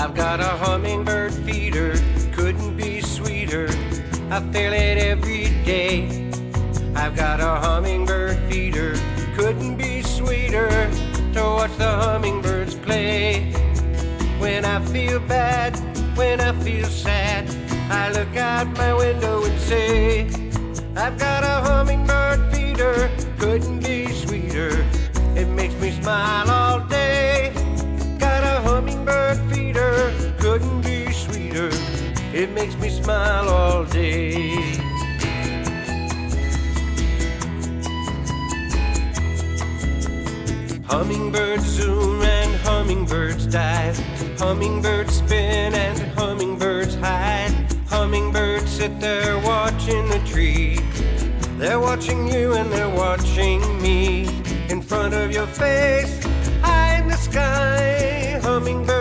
I've got a hummingbird feeder, couldn't be sweeter. I feel it every day. I've got a hummingbird feeder, couldn't be sweeter, to watch the hummingbirds play. When I feel bad, when I feel sad, I look out my window and say, I've got a hummingbird feeder, couldn't be sweeter. It makes me smile all day. Got a hummingbird feeder, couldn't be sweeter. It makes me smile all day. Hummingbirds zoom and hummingbirds dive. Hummingbirds spin and hummingbirds hide. Hummingbirds sit there watching the tree. They're watching you and they're watching me. In front of your face, high in the sky, hummingbirds